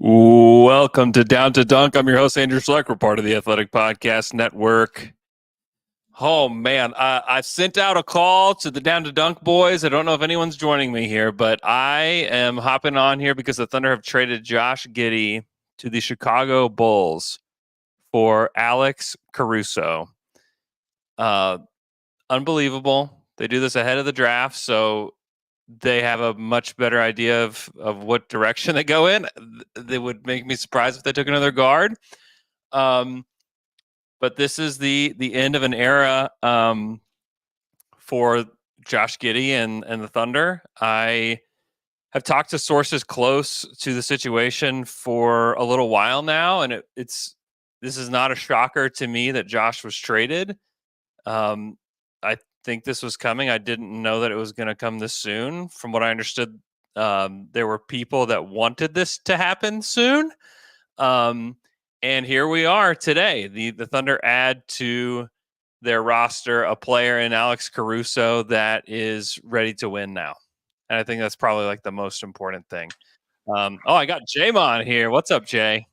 Welcome to Down to Dunk. I'm your host, Andrew Schleck. We're part of the Athletic Podcast Network. Oh, man. I've sent out a call to the Down to Dunk boys. I don't know if anyone's joining me here, but I am hopping on here because the Thunder have traded Josh Giddey to the Chicago Bulls for Alex Caruso. Unbelievable. They do this ahead of the draft, so they have a much better idea of what direction they go in. They would make me surprised if they took another guard. But this is the end of an era for Josh Giddey and the Thunder. I have talked to sources close to the situation for a little while now, and this is not a shocker to me that Josh was traded. I think this was coming. I didn't know that it was going to come this soon. From what I understood, there were people that wanted this to happen soon. And here we are today. The Thunder add to their roster a player in Alex Caruso that is ready to win now. And I think that's probably like the most important thing. I got Jaymon here. What's up, Jay?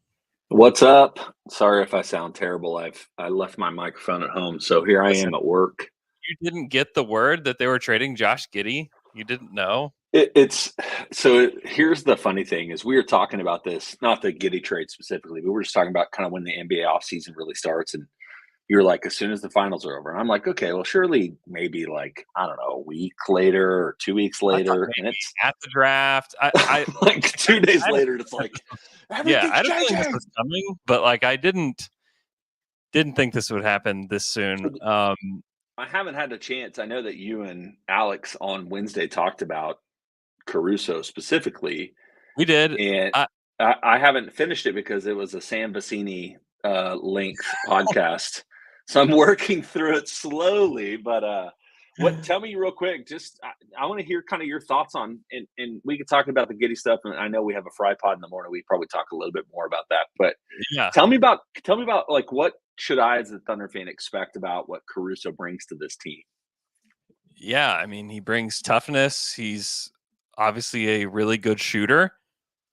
What's up? Sorry if I sound terrible. I left my microphone at home, so here I am at work. You didn't get the word that they were trading Josh Giddey? You didn't know? Here's the funny thing is we were talking about this, not the Giddey trade specifically, but we're just talking about kind of when the NBA offseason really starts. And you're like, as soon as the finals are over. And I'm like, okay, well, surely maybe like, I don't know, a week later or 2 weeks later. And it's at the draft. I like 2 days later, it's like, I don't think this was coming, but like I didn't think this would happen this soon. I haven't had a chance. I know that you and Alex on Wednesday talked about Caruso specifically. We did. And I haven't finished it because it was a Sam Vecini length podcast. So I'm working through it slowly. But tell me real quick, just I want to hear kind of your thoughts on, and we can talk about the Giddey stuff. And I know we have a fry pod in the morning. We probably talk a little bit more about that. But yeah, tell me about like what should I as a Thunder fan expect about what Caruso brings to this team? Yeah, I mean, he brings toughness. He's obviously a really good shooter.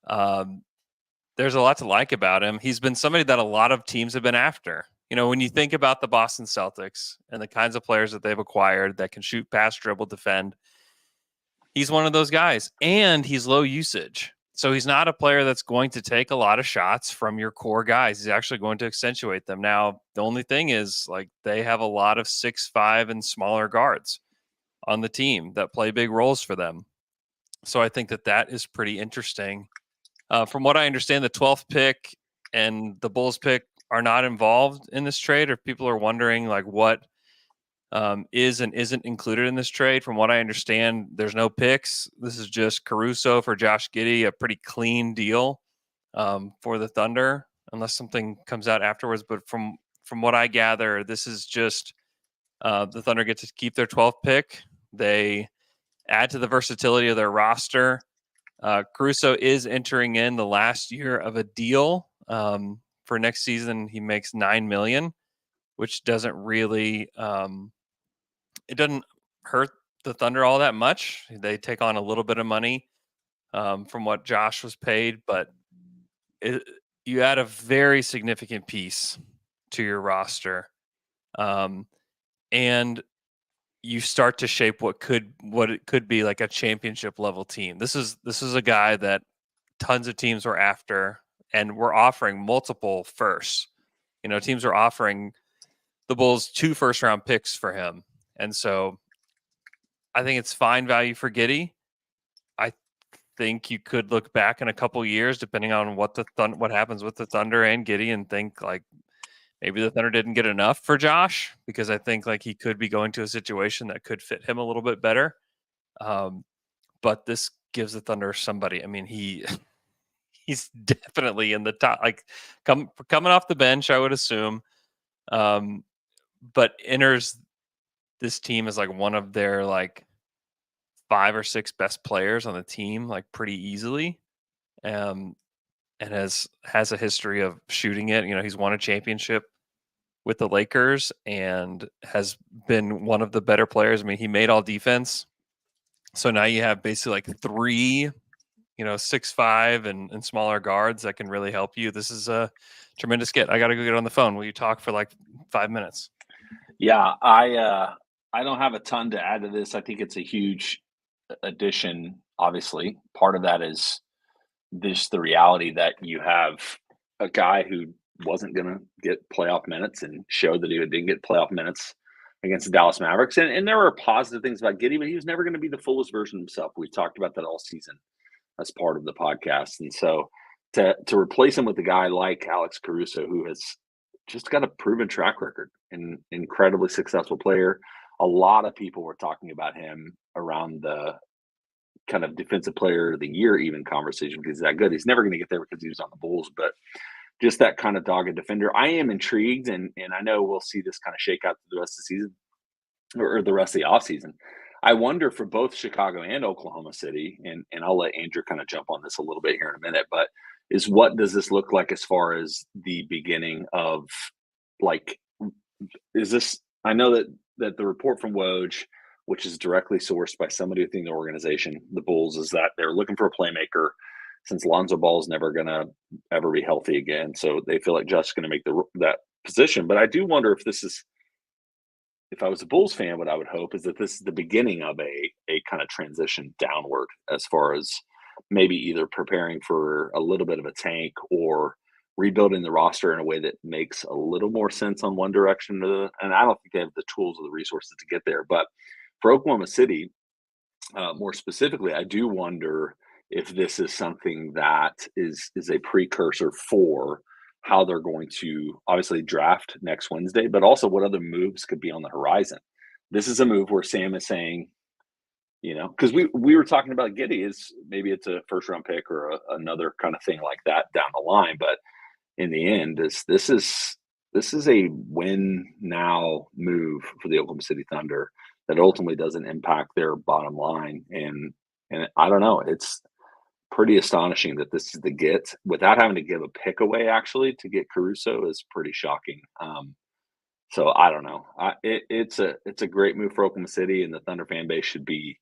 There's a lot to like about him. He's been somebody that a lot of teams have been after. You know, when you think about the Boston Celtics and the kinds of players that they've acquired that can shoot, pass, dribble, defend, he's one of those guys. And he's low usage. So he's not a player that's going to take a lot of shots from your core guys. He's actually going to accentuate them. Now, the only thing is, like, they have a lot of 6'5" and smaller guards on the team that play big roles for them. So I think that is pretty interesting. From what I understand, the 12th pick and the Bulls pick are not involved in this trade, or people are wondering like what is and isn't included in this trade. From what I understand, there's no picks. This is just Caruso for Josh Giddey, a pretty clean deal for the Thunder, unless something comes out afterwards. But from what I gather, this is just the Thunder get to keep their 12th pick. They add to the versatility of their roster. Caruso is entering in the last year of a deal. For next season, he makes $9 million, which doesn't really it doesn't hurt the Thunder all that much. They take on a little bit of money from what Josh was paid, but you add a very significant piece to your roster, and you start to shape what it could be like a championship level team. This is a guy that tons of teams were after, and we're offering multiple firsts. You know, teams are offering the Bulls 2 first-round picks for him, and so I think it's fine value for Giddey. I think you could look back in a couple years, depending on what happens with the Thunder and Giddey, and think like maybe the Thunder didn't get enough for Josh, because I think like he could be going to a situation that could fit him a little bit better. But this gives the Thunder somebody. I mean, he's definitely in the top, like coming off the bench, I would assume. But enters this team as like one of their like 5 or 6 best players on the team, like pretty easily. And has a history of shooting it. You know, he's won a championship with the Lakers and has been one of the better players. I mean, he made all defense. So now you have basically like 3 6'5" and smaller guards that can really help you. This is a tremendous get. I got to go get on the phone. Will you talk for like 5 minutes? Yeah, I don't have a ton to add to this. I think it's a huge addition. Obviously, part of that is the reality that you have a guy who wasn't going to get playoff minutes and showed that he didn't get playoff minutes against the Dallas Mavericks. And there were positive things about Giddey, but he was never going to be the fullest version of himself. We talked about that all season as part of the podcast. And so to replace him with a guy like Alex Caruso, who has just got a proven track record and incredibly successful player. A lot of people were talking about him around the kind of defensive player of the year, even conversation, because he's that good. He's never going to get there because he was on the Bulls, but just that kind of dogged defender. I am intrigued, and I know we'll see this kind of shake out through the rest of the season or the rest of the offseason. I wonder for both Chicago and Oklahoma City, and I'll let Andrew kind of jump on this a little bit here in a minute, but is what does this look like as far as the beginning of, like, is this, I know that the report from Woj, which is directly sourced by somebody within the organization, the Bulls, is that they're looking for a playmaker since Lonzo Ball is never going to ever be healthy again. So they feel like Just going to make that position. But I do wonder if I was a Bulls fan, what I would hope is that this is the beginning of a kind of transition downward as far as maybe either preparing for a little bit of a tank or rebuilding the roster in a way that makes a little more sense on one direction. And I don't think they have the tools or the resources to get there. But for Oklahoma City, more specifically, I do wonder if this is something that is a precursor for how they're going to obviously draft next Wednesday, but also what other moves could be on the horizon. This is a move where Sam is saying, because we were talking about Giddey, is maybe it's a first round pick or another kind of thing like that down the line. But in the end, this is a win now move for the Oklahoma City Thunder that ultimately doesn't impact their bottom line. And I don't know, it's pretty astonishing that this is the get without having to give a pick away. Actually, to get Caruso is pretty shocking. So I don't know. It's a great move for Oklahoma City, and the Thunder fan base should be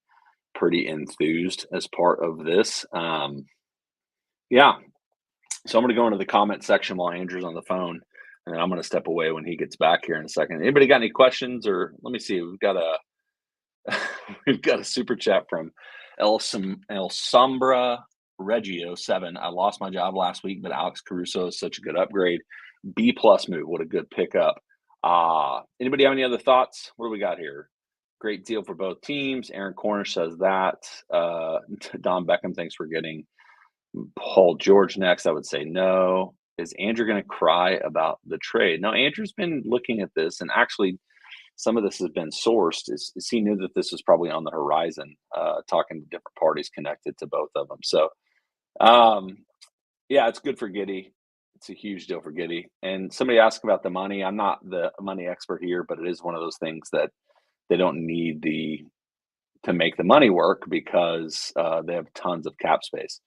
pretty enthused as part of this. Yeah. So I'm going to go into the comment section while Andrew's on the phone, and then I'm going to step away when he gets back here in a second. Anybody got any questions? Or let me see. We've got a super chat from El Sombra Reggio 7. I lost my job last week, but Alex Caruso is such a good upgrade. B+ move. What a good pickup. Anybody have any other thoughts? What do we got here? Great deal for both teams. Aaron Cornish says that. Don Beckham, thanks for getting Paul George next. I would say no. Is Andrew going to cry about the trade? No, Andrew's been looking at this, and actually some of this has been sourced. Is he knew that this was probably on the horizon, talking to different parties connected to both of them. So, yeah, it's good for Giddey. It's a huge deal for Giddey. And somebody asked about the money. I'm not the money expert here, but it is one of those things that they don't need to make the money work because they have tons of cap space.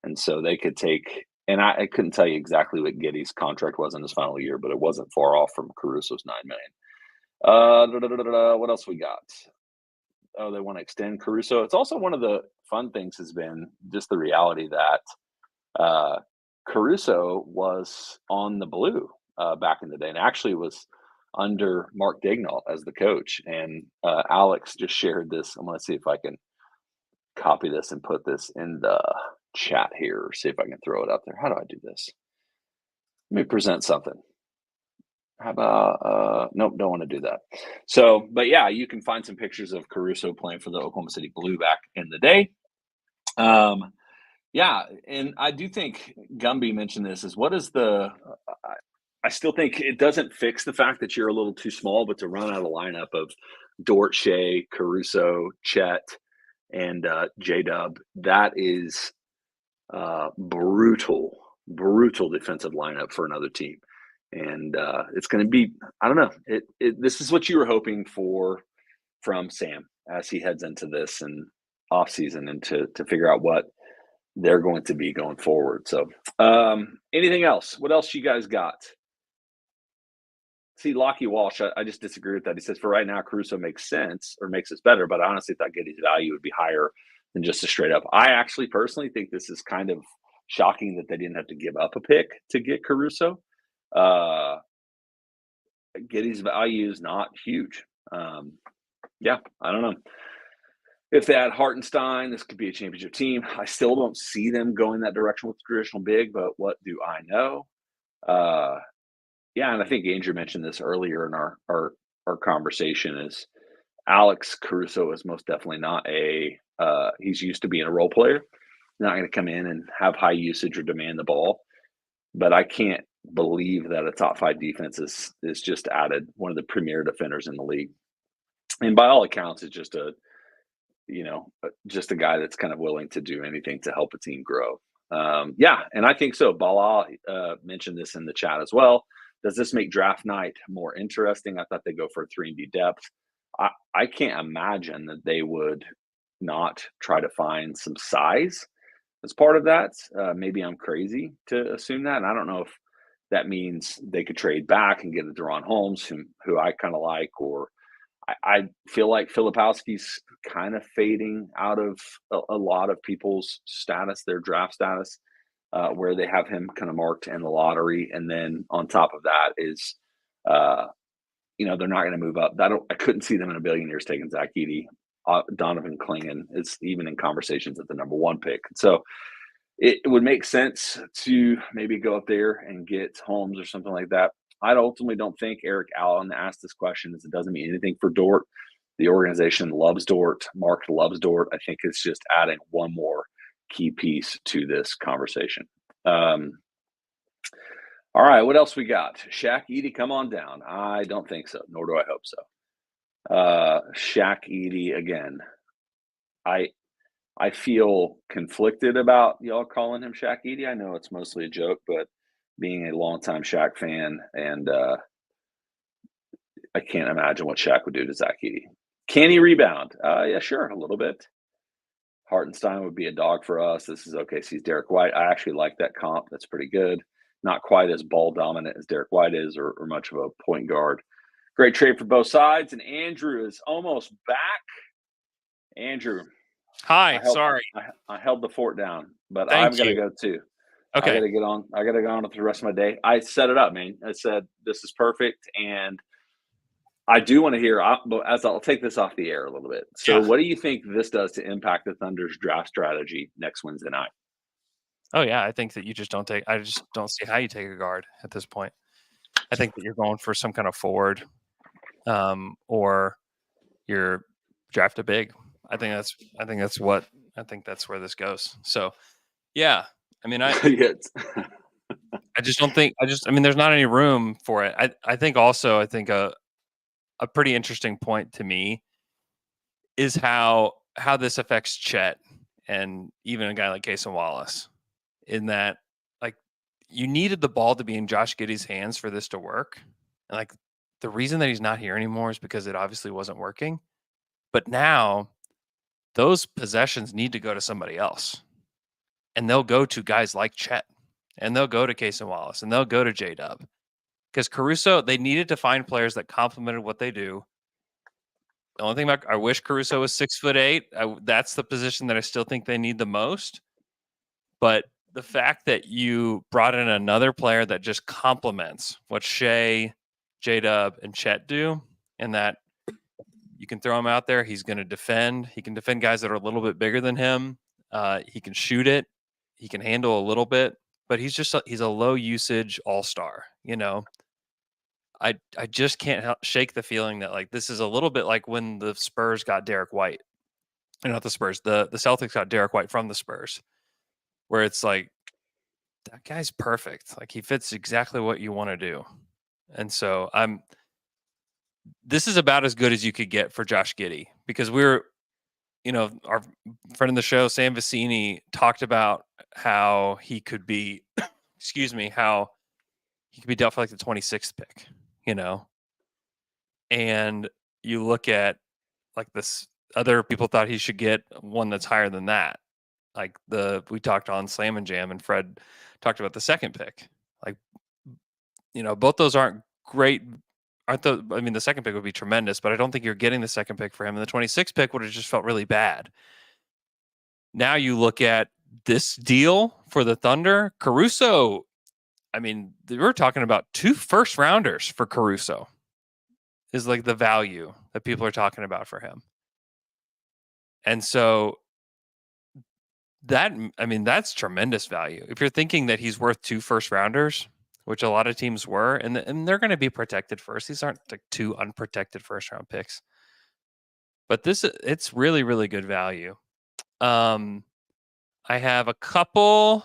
And so they could take, and I couldn't tell you exactly what Giddey's contract was in his final year, but it wasn't far off from Caruso's $9 million. What else we got? Oh, they want to extend Caruso. It's also one of the fun things has been just the reality that Caruso was on the Blue back in the day, and actually was under Mark Daigneault as the coach. And Alex just shared this. I'm going to see if I can copy this and put this in the chat here, see if I can throw it up there. How do I do this? Let me present something. How about nope, don't want to do that. So, but yeah, you can find some pictures of Caruso playing for the Oklahoma City Blue back in the day. Yeah, and I do think Gumby mentioned this, is what is the I still think it doesn't fix the fact that you're a little too small, but to run out a lineup of Dort, Shea, Caruso, Chet, and J-Dub, that is brutal defensive lineup for another team. And it's going to be, I don't know, this is what you were hoping for from Sam as he heads into this and off season, and to figure out what they're going to be going forward. So anything else? What else you guys got? See, Lockie Walsh, I just disagree with that. He says, for right now, Caruso makes sense or makes us better, but I honestly thought Giddey's value would be higher than just a straight up. I actually personally think this is kind of shocking that they didn't have to give up a pick to get Caruso. Uh, Giddey's value is not huge. Yeah, I don't know. If they had Hartenstein, this could be a championship team. I still don't see them going that direction with traditional big, but what do I know? Uh, yeah, and I think Andrew mentioned this earlier in our conversation is Alex Caruso is most definitely not he's used to being a role player. Not going to come in and have high usage or demand the ball. But I can't believe that a top 5 defense is just added one of the premier defenders in the league. And by all accounts, it's just just a guy that's kind of willing to do anything to help a team grow. Yeah, and I think so. Bala mentioned this in the chat as well. Does this make draft night more interesting? I thought they'd go for a 3-and-D depth. I can't imagine that they would not try to find some size as part of that. Maybe I'm crazy to assume that, and I don't know if that means they could trade back and get a De'Ron Holmes, who I kind of like, or I feel like Filipowski's kind of fading out of a lot of people's status, their draft status, where they have him kind of marked in the lottery. And then on top of that is, they're not going to move up. I couldn't see them in a billion years taking Zach Edey. Donovan Clingan is even in conversations at the number 1 pick. So it would make sense to maybe go up there and get Holmes or something like that. I ultimately don't think Eric Allen asked this question as it doesn't mean anything for Dort. The organization loves Dort. Mark loves Dort. I think it's just adding one more key piece to this conversation. All right, what else we got? Shaq Edey, come on down. I don't think so, nor do I hope so. Shaq Edey again. I feel conflicted about y'all calling him Shaq Edey. I know it's mostly a joke, but being a longtime Shaq fan, and I can't imagine what Shaq would do to Zach Edey. Can he rebound? Yeah, sure, a little bit. Hartenstein would be a dog for us. This is OKC's Derek White. I actually like that comp. That's pretty good. Not quite as ball dominant as Derek White is, or much of a point guard. Great trade for both sides. And Andrew is almost back. Andrew. Hi, sorry. I held the fort down, but Thank I'm going to go too. Okay. I got to get on. I got to go on with the rest of my day. I set it up, man. I said, this is perfect. And I do want to hear, as I'll take this off the air a little bit. So what do you think this does to impact the Thunder's draft strategy next Wednesday night? Oh, yeah. I think that I just don't see how you take a guard at this point. I think that you're going for some kind of forward, or you're draft a big. I think that's where this goes. So, yeah. I mean, I just don't think, there's not any room for it. I think a pretty interesting point to me is how this affects Chet and even a guy like Cason Wallace, in that, like, you needed the ball to be in Josh Giddey's hands for this to work. And, like, the reason that he's not here anymore is because it obviously wasn't working. But now those possessions need to go to somebody else. And they'll go to guys like Chet, and they'll go to Cason Wallace, and they'll go to J-Dub. Because Caruso, they needed to find players that complemented what they do. The only thing I wish Caruso was 6'8". That's the position that I still think they need the most. But the fact that you brought in another player that just complements what Shea, J-Dub, and Chet do, and that you can throw him out there, he's going to defend. He can defend guys that are a little bit bigger than him. He can shoot it. He can handle a little bit. But he's a low usage all-star, I just can't shake the feeling that, like, this is a little bit like when the Spurs got Derek White. Not the Spurs, the Celtics got Derek White from the Spurs, where it's like, that guy's perfect. Like, he fits exactly what you want to do. And so this is about as good as you could get for Josh Giddey, because our friend in the show, Sam Vecini, talked about how he could be, how he could be dealt for like the 26th pick, and you look at, like, this, other people thought he should get one that's higher than that. Like, we talked on Slam and Jam, and Fred talked about the second pick. Like, both those aren't great. The second pick would be tremendous, but I don't think you're getting the second pick for him. And the 26th pick would have just felt really bad. Now you look at this deal for the Thunder, Caruso. I mean, we're talking about 2 first rounders for Caruso is like the value that people are talking about for him. And so that's tremendous value. If you're thinking that he's worth 2 first rounders, which a lot of teams were, and they're going to be protected first. These aren't like 2 unprotected first round picks. But it's really, really good value. I have a couple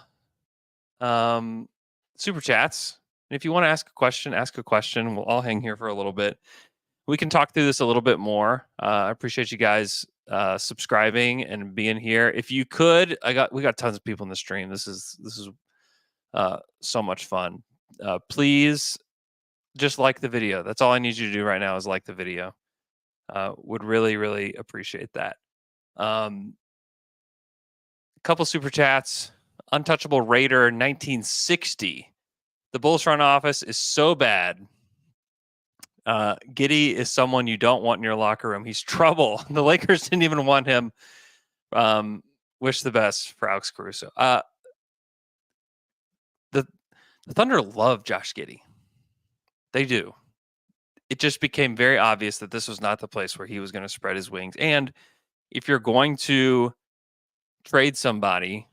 super chats. And if you want to ask a question. We'll all hang here for a little bit. We can talk through this a little bit more. I appreciate you guys subscribing and being here. If you could, we got tons of people in the stream. This is so much fun. Please just like the video. That's all I need you to do right now is like the video. Would really, really appreciate that. Couple super chats. Untouchable Raider 1960. The Bulls front office is so bad. Giddey is someone you don't want in your locker room. He's trouble. The Lakers didn't even want him. Wish the best for Alex Caruso. The Thunder love Josh Giddey. They do. It just became very obvious that this was not the place where he was going to spread his wings. And if you're going to trade somebody,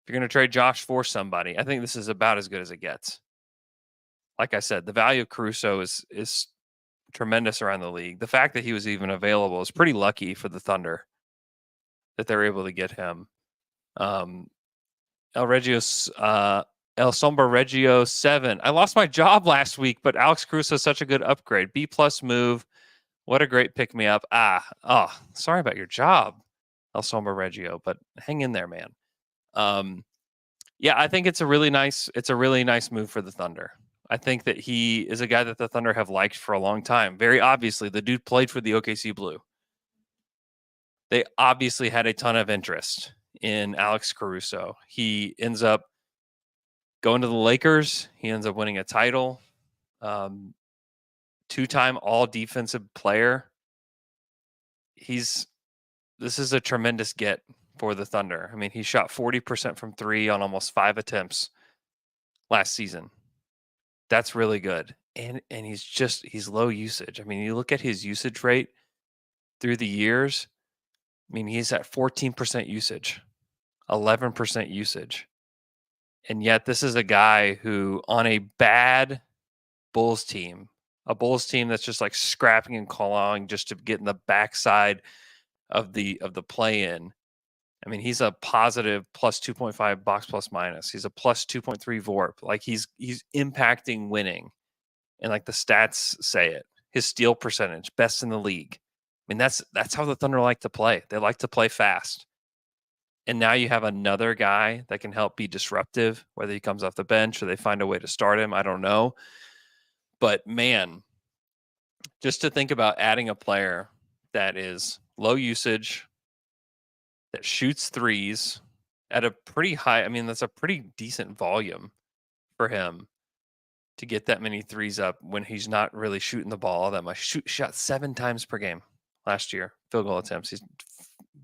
if you're going to trade Josh for somebody, I think this is about as good as it gets. Like I said, the value of Caruso is tremendous around the league. The fact that he was even available is pretty lucky for the Thunder that they're able to get him. El Sombra Reggio 7. I lost my job last week, but Alex Caruso is such a good upgrade. B+ move. What a great pick me up. Sorry about your job, El Sombra Reggio, but hang in there, man. I think it's a really nice move for the Thunder. I think that he is a guy that the Thunder have liked for a long time. Very obviously, the dude played for the OKC Blue. They obviously had a ton of interest in Alex Caruso. He ends up going to the Lakers. He ends up winning a title. 2-time all defensive player. This is a tremendous get for the Thunder. I mean, he shot 40% from 3 on almost 5 attempts last season. That's really good. And he's low usage. I mean, you look at his usage rate through the years. I mean, he's at 14% usage, 11% usage. And yet this is a guy who on a bad Bulls team, a Bulls team that's just like scrapping and clawing just to get in the backside of the play-in. I mean, he's a positive plus 2.5 box plus minus. He's a plus 2.3 VORP. Like he's impacting winning. And like the stats say it. His steal percentage, best in the league. I mean, that's how the Thunder like to play. They like to play fast. And now you have another guy that can help be disruptive, whether he comes off the bench or they find a way to start him. I don't know. But man, just to think about adding a player that is low usage, that shoots threes at a pretty high, I mean, that's a pretty decent volume for him to get that many threes up when he's not really shooting the ball all that much. Shot 7 times per game last year, field goal attempts. He's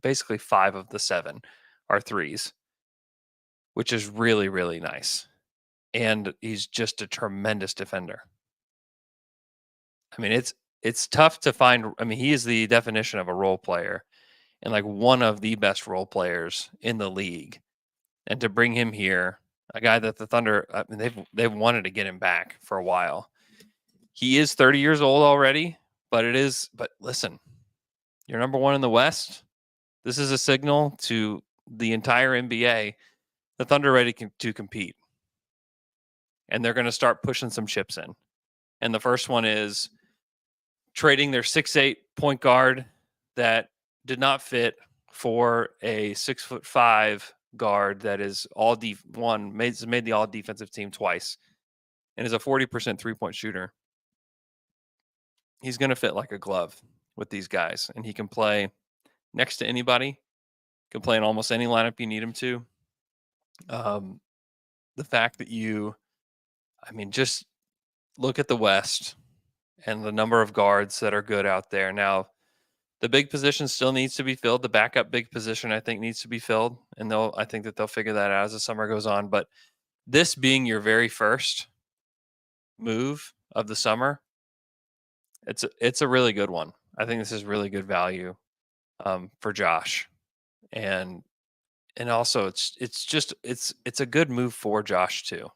basically 5 of the 7 are threes, which is really, really nice. And he's just a tremendous defender. I mean, it's tough to find. I mean, he is the definition of a role player and like one of the best role players in the league. And to bring him here, a guy that the Thunder, I mean, they've wanted to get him back for a while. He is 30 years old already, but listen, you're number 1 in the West. This is a signal to the entire NBA. The Thunder are ready to compete. And they're going to start pushing some chips in. And the first one is trading their 6'8" point guard that did not fit for a 6'5" guard that is made the all defensive team twice and is a 40% 3-point shooter. He's going to fit like a glove with these guys, and he can play next to anybody, can play in almost any lineup you need him to. The fact that just look at the West and the number of guards that are good out there. Now, The big position still needs to be filled. The backup big position, I think, needs to be filled, and I think that they'll figure that out as the summer goes on. But this being your very first move of the summer, it's a really good one. I think this is really good value for Josh, and also it's a good move for Josh too.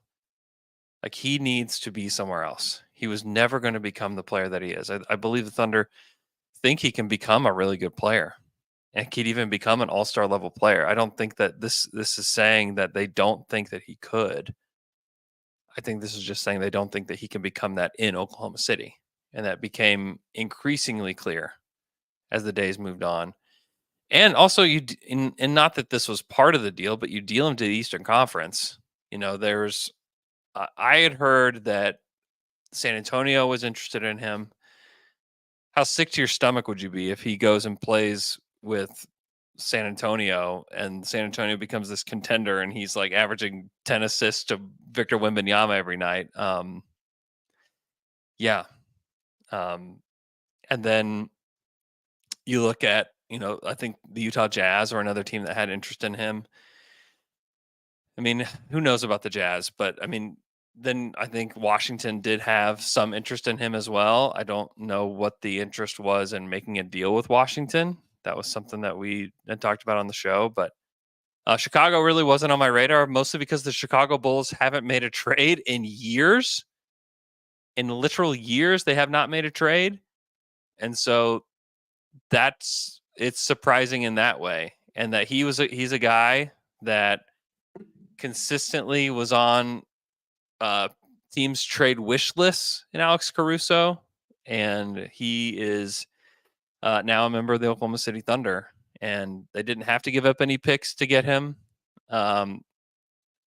Like, he needs to be somewhere else. He was never going to become the player that he is. I believe the Thunder think he can become a really good player and could even become an all-star level player. I don't think that this is saying that they don't think that he could. I think this is just saying they don't think that he can become that in Oklahoma City. And that became increasingly clear as the days moved on. And also, and not that this was part of the deal, but you deal him to the Eastern Conference. There's I had heard that San Antonio was interested in him. How sick to your stomach would you be if he goes and plays with San Antonio and San Antonio becomes this contender and he's like averaging 10 assists to Victor Wembanyama every night? Yeah. And then you look at, I think the Utah Jazz or another team that had interest in him. I mean, who knows about the Jazz, but I mean, then I think Washington did have some interest in him as well. I don't know what the interest was in making a deal with Washington. That was something that we had talked about on the show, but Chicago really wasn't on my radar, mostly because the Chicago Bulls haven't made a trade in years. In literal years, they have not made a trade. And so it's surprising in that way. And that he's a guy that consistently was on teams' trade wish lists in Alex Caruso, and he is now a member of the Oklahoma City Thunder, and they didn't have to give up any picks to get him,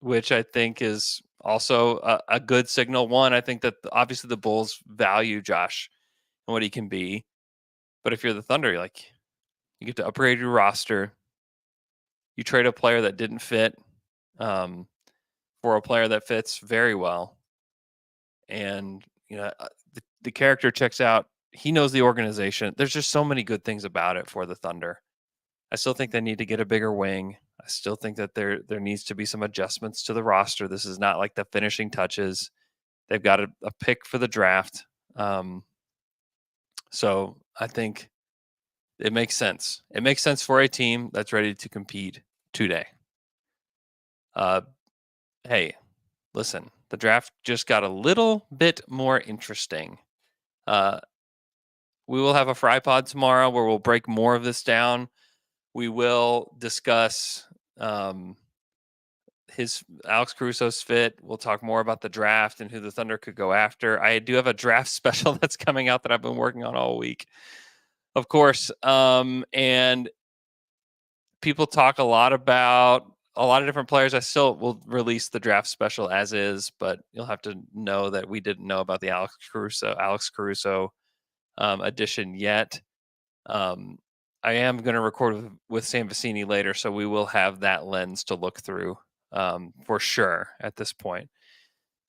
which I think is also a good signal. One, I think that obviously the Bulls value Josh and what he can be, but if you're the Thunder, you get to upgrade your roster. You trade a player that didn't fit for a player that fits very well. And, the character checks out. He knows the organization. There's just so many good things about it for the Thunder. I still think they need to get a bigger wing. I still think that there needs to be some adjustments to the roster. This is not like the finishing touches. They've got a pick for the draft. So I think it makes sense. It makes sense for a team that's ready to compete today. Hey, listen, the draft just got a little bit more interesting. We will have a Fry Pod tomorrow where we'll break more of this down. We will discuss his Alex Caruso's fit. We'll talk more about the draft and who the Thunder could go after. I do have a draft special that's coming out that I've been working on all week, of course. And people talk a lot about a lot of different players. I still will release the draft special as is, but you'll have to know that we didn't know about the Alex Caruso edition yet. I am going to record with Sam Vecini later, so we will have that lens to look through for sure at this point.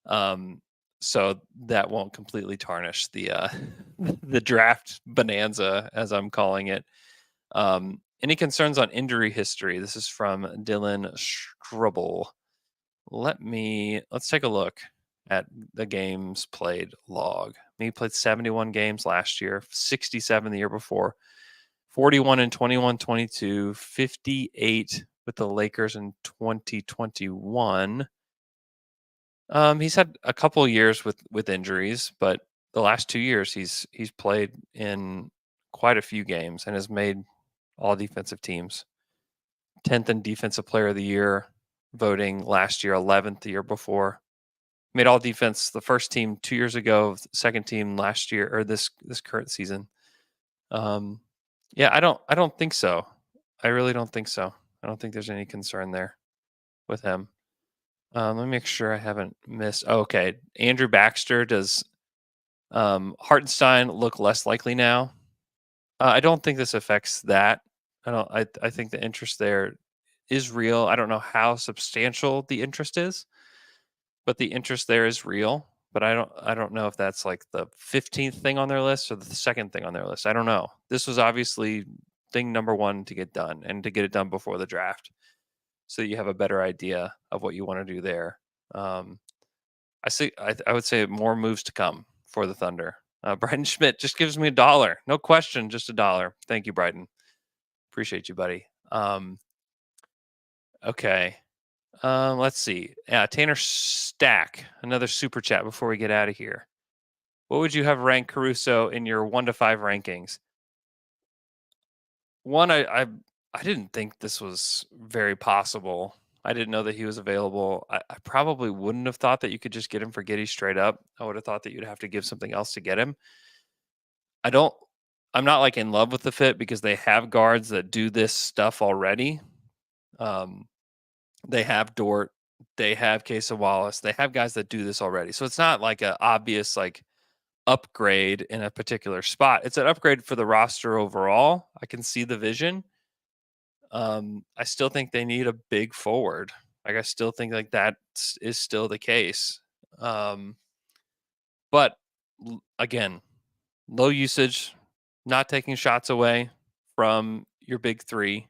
So that won't completely tarnish the the draft bonanza, as I'm calling it. Any concerns on injury history? This is from Dylan Strubble. Let's take a look at the games played log. He played 71 games last year, 67 the year before, 41 in 21-22, 58 with the Lakers in 2021. He's had a couple years with injuries, but the last 2 years he's played in quite a few games and has made all defensive teams. 10th in defensive player of the year voting last year, 11th the year before. Made all defense the first team 2 years ago, second team last year, or this current season. Yeah, I don't think so. I really don't think so. I don't think there's any concern there with him. Let me make sure I haven't missed. Oh, okay. Andrew Baxter, does Hartenstein look less likely now? I don't think this affects that. I think the interest there is real. I don't know how substantial the interest is, but the interest there is real. but I don't know if that's like the 15th thing on their list or the second thing on their list. I don't know. This was obviously thing number one to get done and to get it done before the draft, so you have a better idea of what you want to do there. I would say more moves to come for the Thunder. Bryden Schmidt just gives me $1. No question, just $1. Thank you, Bryden. Appreciate you, buddy. Okay. Let's see. Tanner Stack, another super chat before we get out of here. What would you have ranked Caruso in your 1 to 5 rankings? One, I didn't think this was very possible. I didn't know that he was available. I probably wouldn't have thought that you could just get him for Giddey straight up. I would have thought that you'd have to give something else to get him. I'm not like in love with the fit because they have guards that do this stuff already. They have Dort, they have Kesa Wallace, they have guys that do this already. So it's not like a obvious like upgrade in a particular spot. It's an upgrade for the roster overall. I can see the vision. I still think they need a big forward. Like I still think like that is still the case. But again, low usage, not taking shots away from your big three,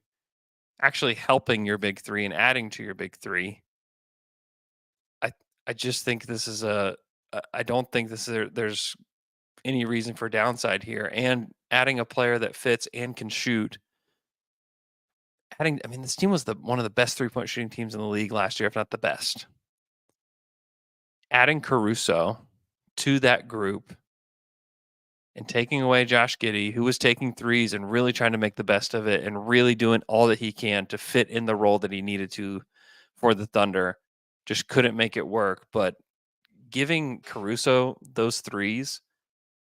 actually helping your big three and adding to your big three. I just think this is I don't think there's any reason for downside here, and adding a player that fits and can shoot. This team was one of the best 3-point shooting teams in the league last year, if not the best. Adding Caruso to that group and taking away Josh Giddey, who was taking threes and really trying to make the best of it and really doing all that he can to fit in the role that he needed to for the Thunder, just couldn't make it work. But giving Caruso those threes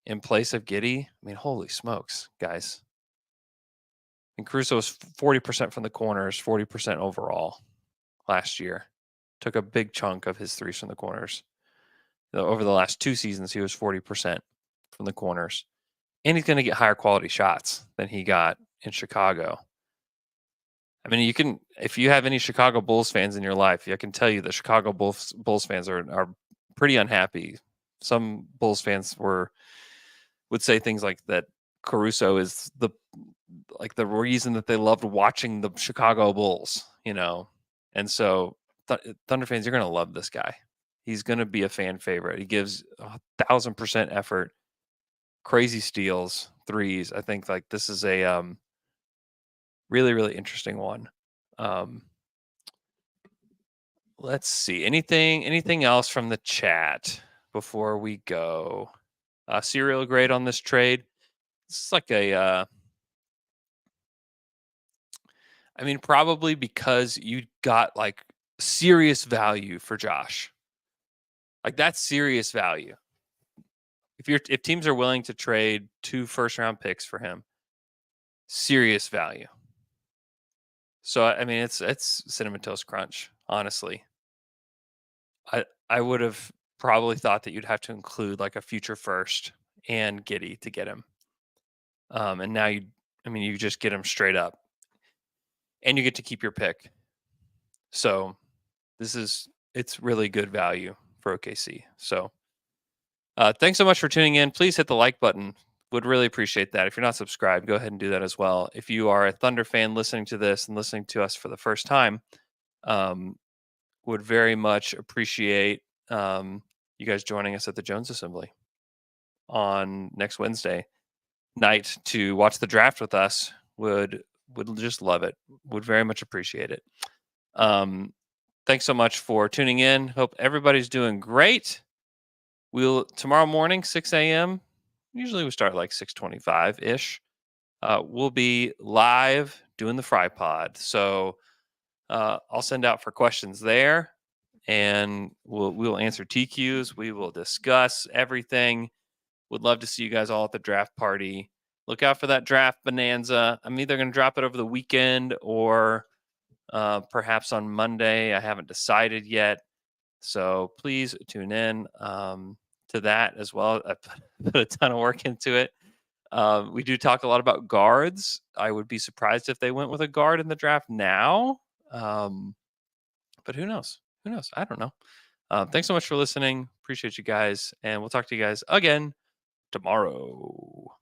in place of Giddey, holy smokes, guys. And Caruso was 40% from the corners, 40% overall last year. Took a big chunk of his threes from the corners. Over the last 2 seasons, he was 40% from the corners. And he's going to get higher quality shots than he got in Chicago. You can, if you have any Chicago Bulls fans in your life, I can tell you the Chicago Bulls fans are pretty unhappy. Some Bulls fans would say things like that Caruso is the reason that they loved watching the Chicago Bulls, And so Thunder fans, you're going to love this guy. He's going to be a fan favorite. He gives 1,000% effort, crazy steals, threes. I think like this is a really, really interesting one. Let's see. Anything else from the chat before we go? Serial grade on this trade. It's like a probably because you got like serious value for Josh. Like that's serious value. If teams are willing to trade 2 first-round picks for him, serious value. So it's Cinnamon Toast Crunch, honestly. I would have probably thought that you'd have to include like a future first and Giddey to get him. And now you just get him straight up. And you get to keep your pick. So it's really good value for OKC. So thanks so much for tuning in. Please hit the like button. Would really appreciate that. If you're not subscribed, go ahead and do that as well. If you are a Thunder fan listening to this and listening to us for the first time, would very much appreciate you guys joining us at the Jones Assembly on next Wednesday night to watch the draft with us. Would just love it. Would very much appreciate it. Thanks so much for tuning in. Hope everybody's doing great. Tomorrow morning, 6 a.m. Usually we start like 6:25-ish. We'll be live doing the Fry Pod. So I'll send out for questions there, and we'll answer TQs. We will discuss everything. Would love to see you guys all at the draft party. Look out for that draft bonanza. I'm either going to drop it over the weekend or perhaps on Monday. I haven't decided yet. So please tune in to that as well. I put a ton of work into it. We do talk a lot about guards. I would be surprised if they went with a guard in the draft now. But who knows? I don't know. Thanks so much for listening. Appreciate you guys. And we'll talk to you guys again tomorrow.